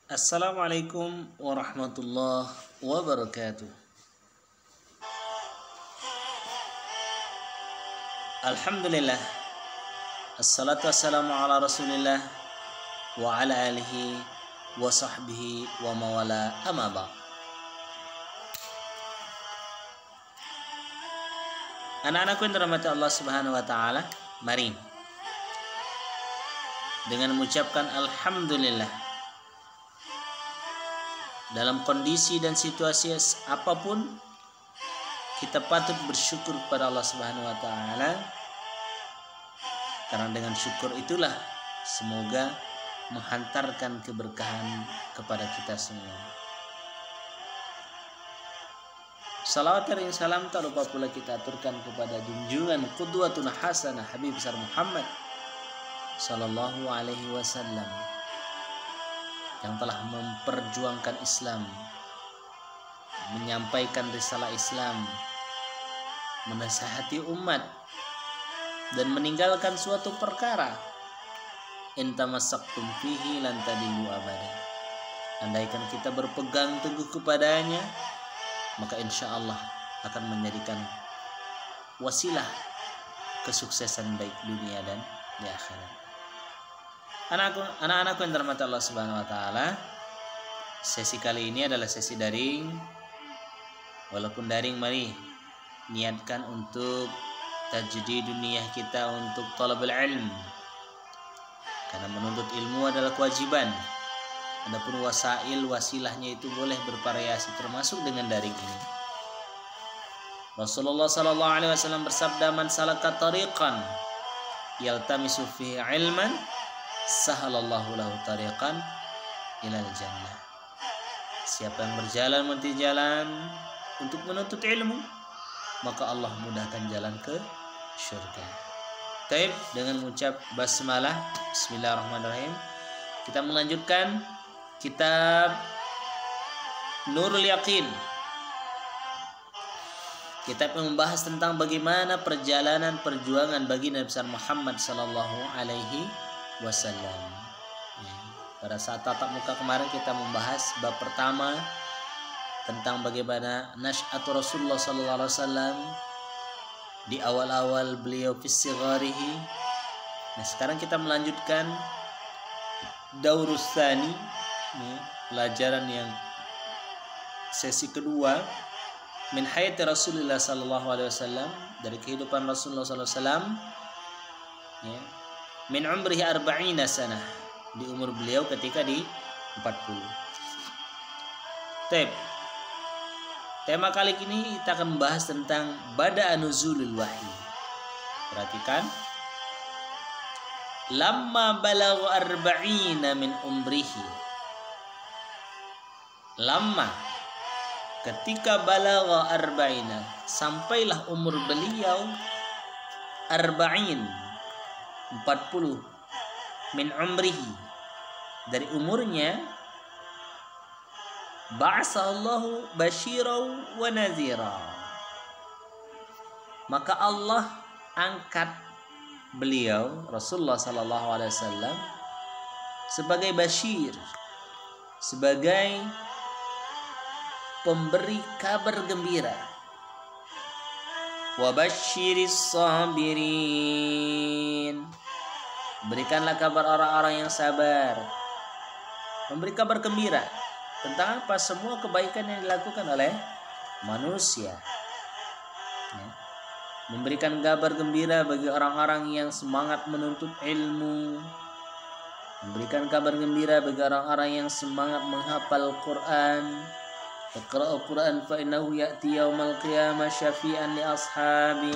Assalamualaikum warahmatullahi wabarakatuh. Alhamdulillah. Assalatu wassalamu ala rasulillah wa ala alihi wa sahbihi wa mawala amma ba'. Anak-anakku yang dirahmati Allah Subhanahu wa taala, mari dengan mengucapkan alhamdulillah dalam kondisi dan situasi apapun, kita patut bersyukur kepada Allah Subhanahu wa taala, karena dengan syukur itulah semoga menghantarkan keberkahan kepada kita semua. Salawat dan salam tak lupa pula kita aturkan kepada junjungan qudwatun hasanah Habib besar Muhammad sallallahu alaihi wasallam, yang telah memperjuangkan Islam, menyampaikan risalah Islam, menasihati umat, dan meninggalkan suatu perkara in tamassaktum fihi lan tadillu abada. Andaikan kita berpegang teguh kepadanya, maka insya Allah akan menjadikan wasilah kesuksesan baik dunia dan di akhirat. Anak-anakku yang dirahmati Allah Subhanahu wa taala, sesi kali ini adalah sesi daring. Walaupun daring, mari niatkan untuk tajdid dunia kita untuk talabul ilm, karena menuntut ilmu adalah kewajiban. Adapun wasilahnya itu boleh bervariasi, termasuk dengan daring ini. Rasulullah sallallahu alaihi wasallam bersabda, "Man salaka tariqan yaltamisu fihi ilman, sahalallahu lahu tariqan ilal jannah." Siapa yang berjalan menuju jalan untuk menuntut ilmu, maka Allah mudahkan jalan ke syurga. Taib, dengan mengucap basmalah, bismillahirrahmanirrahim, kita melanjutkan kitab Nurul Yaqin. Kitab yang membahas tentang bagaimana perjalanan perjuangan bagi Nabi besar Muhammad sallallahu alaihi wasallam. Pada saat tatap muka kemarin kita membahas bab pertama tentang bagaimana nasy'atu Rasulullah sallallahu alaihi wasallam di awal-awal beliau fi sigharihi. Nah, sekarang kita melanjutkan daurus tsani, pelajaran yang sesi kedua, min hayati Rasulullah sallallahu alaihi wasallam, dari kehidupan Rasulullah sallallahu alaihi wasallam, min umrihi arba'ina sanah, di umur beliau ketika di 40. Tema kali ini kita akan membahas tentang bada'a nuzulul wahyi. Perhatikan, lamma balagha arba'ina min umrihi. Lamma, ketika balagha arba'ina, sampailah umur beliau arba'in, 40, min umrihi, dari umurnya, ba'asallahu basyirau wa nazira, maka Allah angkat beliau Rasulullah sallallahu alaihi wasallam sebagai basyir, sebagai pemberi kabar gembira. Wa basyiris sabirin, berikanlah kabar orang-orang yang sabar. Memberi kabar gembira tentang apa? Semua kebaikan yang dilakukan oleh manusia. Memberikan kabar gembira bagi orang-orang yang semangat menuntut ilmu. Memberikan kabar gembira bagi orang-orang yang semangat menghafal Quran. Iqra'ul Quran fa innahu ya'ti yaumal qiyamah syafi'an li ashabi.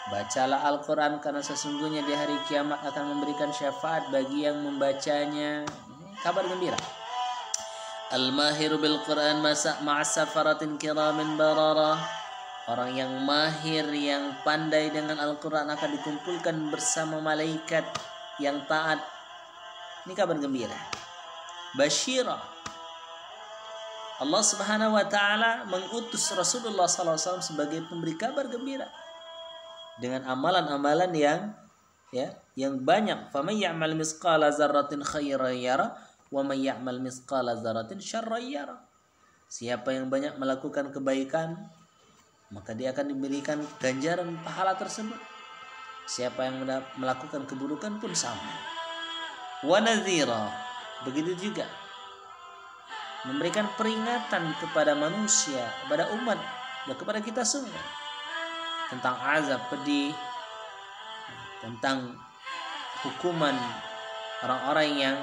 Bacalah Al-Quran, karena sesungguhnya di hari kiamat akan memberikan syafaat bagi yang membacanya. Kabar gembira. Al-mahiru bil Quran ma'asafaratin kiramin bararah. Orang yang mahir, yang pandai dengan Al-Quran akan dikumpulkan bersama malaikat yang taat. Ini kabar gembira. Basyira. Allah Subhanahu wa taala mengutus Rasulullah sallallahu alaihi wasallam sebagai pemberi kabar gembira dengan amalan-amalan yang banyak. Faman ya'mal misqala dzarratin khairan yara Wa may ya'mal mithqala dzarratin syarran yara. Siapa yang banyak melakukan kebaikan, maka dia akan diberikan ganjaran pahala tersebut. Siapa yang melakukan keburukan pun sama. Wa nadhira, begitu juga memberikan peringatan kepada manusia, kepada umat, dan kepada kita semua tentang azab pedih, tentang hukuman orang-orang yang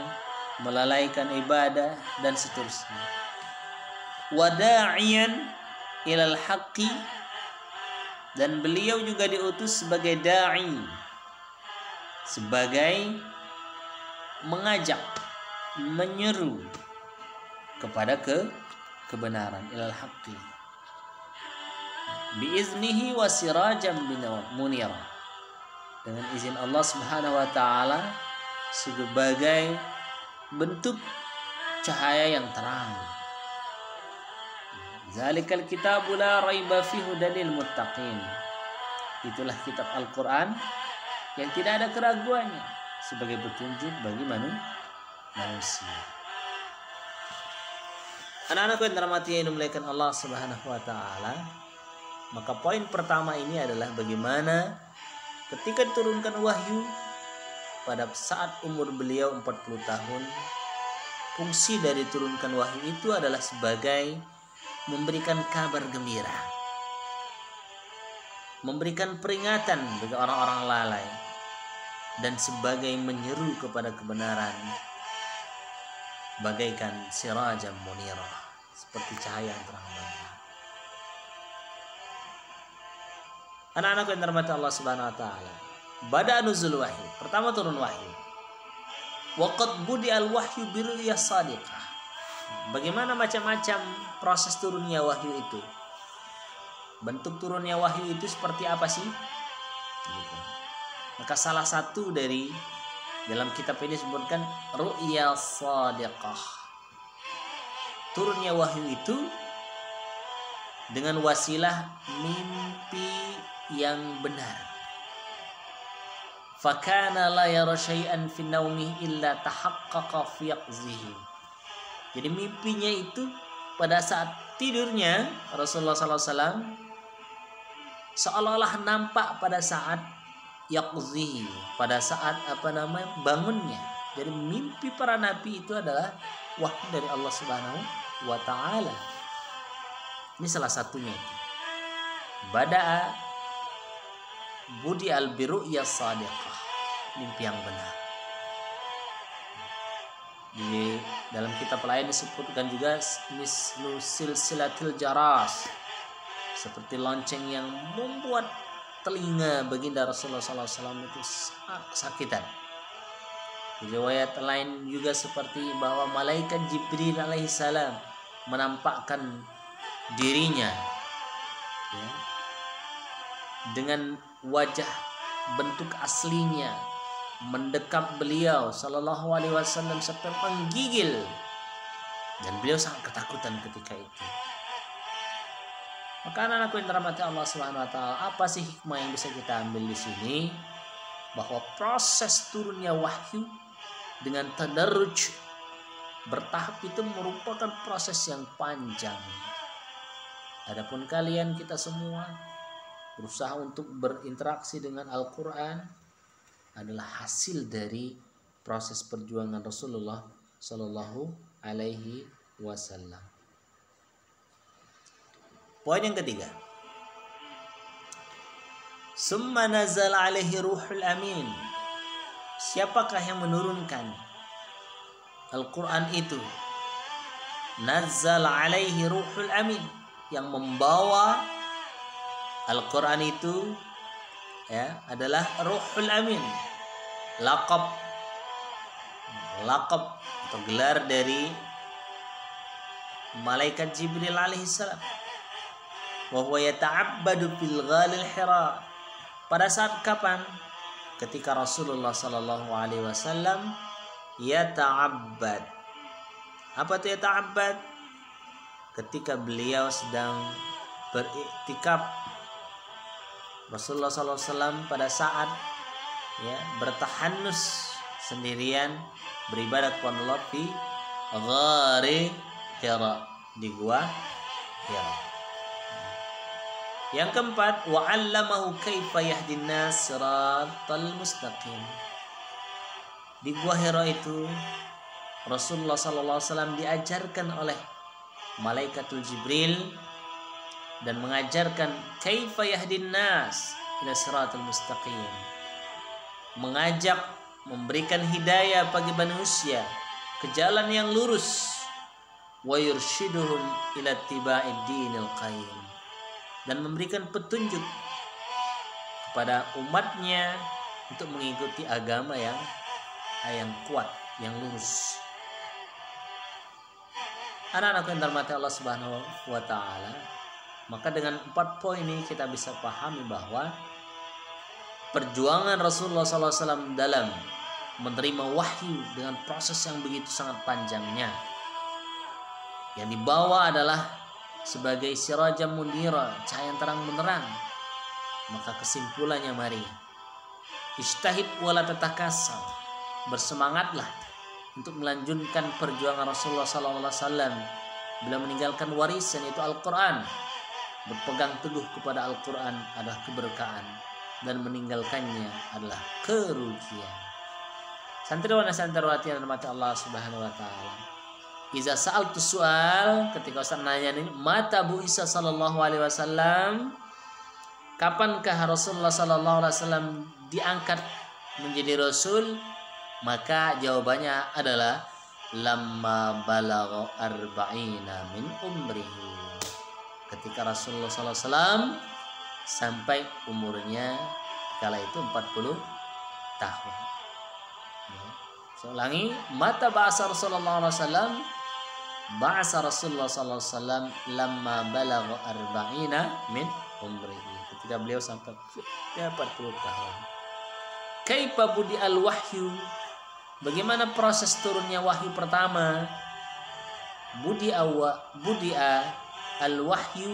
melalaikan ibadah dan seterusnya. Wada'iyan ilal haqqi, dan beliau juga diutus sebagai da'i, sebagai mengajak, menyeru kepada kebenaran, ilal haqqi biiznihi wa sirajan munira, dengan izin Allah Subhanahu wa taala sebagai bentuk cahaya yang terang. Zalikal kitabu la raiba fihi hudan lil muttaqin. Itulah kitab Al-Qur'an yang tidak ada keraguannya sebagai petunjuk bagi manusia. Anak-anakku yang dirahmati yang dimuliakan Allah Subhanahu wa taala, maka poin pertama ini adalah bagaimana ketika diturunkan wahyu pada saat umur beliau 40 tahun, fungsi dari turunkan wahyu itu adalah sebagai memberikan kabar gembira, memberikan peringatan bagi orang-orang lalai, dan sebagai menyeru kepada kebenaran bagaikan sirajan munira, seperti cahaya yang terang benderang. Anak-anak yang dirahmati Allah Subhanahu wa taala, bada nuzul wahyu, pertama turun wahyu. Waqad budi al wahyu bi ru'yah shadiqah. Bagaimana macam-macam proses turunnya wahyu itu? Bentuk turunnya wahyu itu seperti apa sih? Gitu. Maka salah satu dari dalam kitab ini disebutkan ru'yah shadiqah. Turunnya wahyu itu dengan wasilah mimpi yang benar. Fakana la yara syai'an fi naumihi illa tahaqqaqa fi yaqzihi. Jadi mimpinya itu pada saat tidurnya Rasulullah SAW seolah-olah nampak pada saat yaqzihi, pada saat bangunnya. Jadi mimpi para nabi itu adalah wahyu dari Allah Subhanahu wa taala. Ini salah satunya itu. Bada'a budi al-biru'ya shadiqah, mimpi yang benar. Di dalam kitab lain disebutkan juga mislu silsilatil jaras, seperti lonceng yang membuat telinga baginda Rasulullah SAW itu kesakitan. Di riwayat lain juga seperti bahwa malaikat Jibril alaihissalam menampakkan dirinya ya, dengan wajah bentuk aslinya, mendekap beliau sallallahu alaihi wasallam sampai menggigil, dan beliau sangat ketakutan ketika itu. Maka anak-anakku yang dirahmati Allah Subhanahu wa taala, apa sih hikmah yang bisa kita ambil di sini? Bahwa proses turunnya wahyu dengan tadarruj, bertahap, itu merupakan proses yang panjang. Adapun kalian, kita semua berusaha untuk berinteraksi dengan Al-Quran adalah hasil dari proses perjuangan Rasulullah Sallallahu Alaihi Wasallam. Poin yang ketiga, summa nazal alaihi ruhul amin. Siapakah yang menurunkan Al-Quran itu? Nazal alaihi ruhul amin, yang membawa Al-Quran itu ya adalah Ruhul Amin, laqab atau gelar dari malaikat Jibril alaihissalam. Wa huwa yata'abbadu fil ghalil Hira. Pada saat kapan? Ketika Rasulullah sallallahu alaihi wasallam yata'abbad. Apa itu yata'abbad? Ketika beliau sedang beriktikaf, Rasulullah SAW pada saat bertahanus sendirian beribadah kepada Allah ghari Hira, di gua Hira. Yang keempat, wa 'allamahu kaifa yahdin nas siratal mustaqim. Di gua Hira itu Rasulullah sallallahu alaihi wasallam diajarkan oleh Malaikatul Jibril dan mengajarkan kaifa yahdin nas ila siratal mustaqim. Mengajak, memberikan hidayah bagi manusia ke jalan yang lurus. Wa yurshiduhum ila ittiba'id dinil qayyim, dan memberikan petunjuk kepada umatnya untuk mengikuti agama yang kuat, yang lurus. Anak-anak yang dirahmati Allah Subhanahu wa taala, maka dengan 4 poin ini kita bisa pahami bahwa perjuangan Rasulullah SAW dalam menerima wahyu dengan proses yang begitu sangat panjangnya, yang dibawa adalah sebagai sirajam munira, cahaya yang terang benderang. Maka kesimpulannya mari, ijtahid wala tatakasal, bersemangatlah untuk melanjutkan perjuangan Rasulullah SAW. Bila meninggalkan warisan yaitu Al-Quran, berpegang teguh kepada Al-Quran adalah keberkahan, dan meninggalkannya adalah kerugian. Santriwan dan santriwati yang dirahmati Allah Subhanahu wa taala, iza sa'altu soal, ketika Ustaz nanya ini, mata Bu Isa sallallahu alaihi wasallam, kapankah Rasulullah sallallahu alaihi wasallam diangkat menjadi rasul? Maka jawabannya adalah lamma balagha arba'ina min umrihi, ketika Rasulullah sallallahu alaihi wasallam sampai umurnya kala itu 40 tahun. Saya ulangi, mata ba'asa Rasulullah sallallahu alaihi wasallam, ba'asa Rasulullah sallallahu alaihi wasallam lamma balagha arba'ina min umrihi, ketika beliau sampai 40 tahun. Kaifa budi al-wahyu, bagaimana proses turunnya wahyu pertama? Budi'a al-wahyu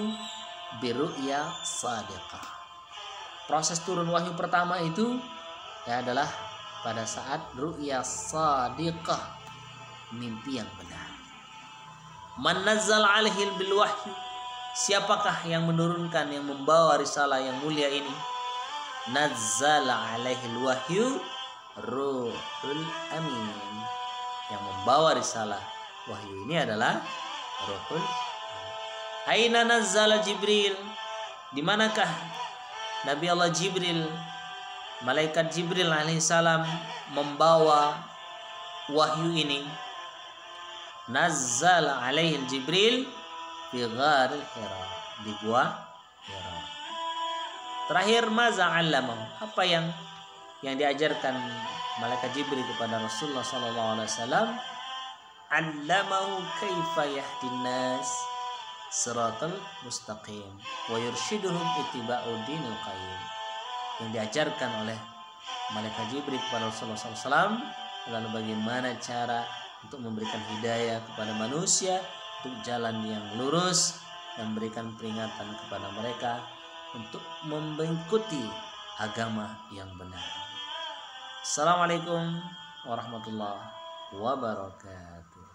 biru'ya sadiqah. Proses turun wahyu pertama itu adalah pada saat ru'ya sadiqah, mimpi yang benar. Man nazzal alaihi bil wahyu, siapakah yang menurunkan, yang membawa risalah yang mulia ini? Nazzala alaihi wahyu ruhul amin, yang membawa risalah wahyu ini adalah ruhul. Aina nazzala Jibril, di manakah Nabi Allah Jibril, malaikat Jibril alaihissalam membawa wahyu ini? Nazzala alaihi Jibril fi gharil Hira, di gua Hira. Terakhir, maza 'allamahu, apa yang diajarkan malaikat Jibril kepada Rasulullah sallallahu alaihi wasallam? 'Allamahu kaifa yahdin nas siratal mustaqim wa yurshiduhum ittiba'ud dinil qayyim. Yang diajarkan oleh malaikat Jibril kepada Rasulullah SAW adalah bagaimana cara untuk memberikan hidayah kepada manusia untuk jalan yang lurus, dan memberikan peringatan kepada mereka untuk mengikuti agama yang benar. Assalamualaikum warahmatullahi wabarakatuh.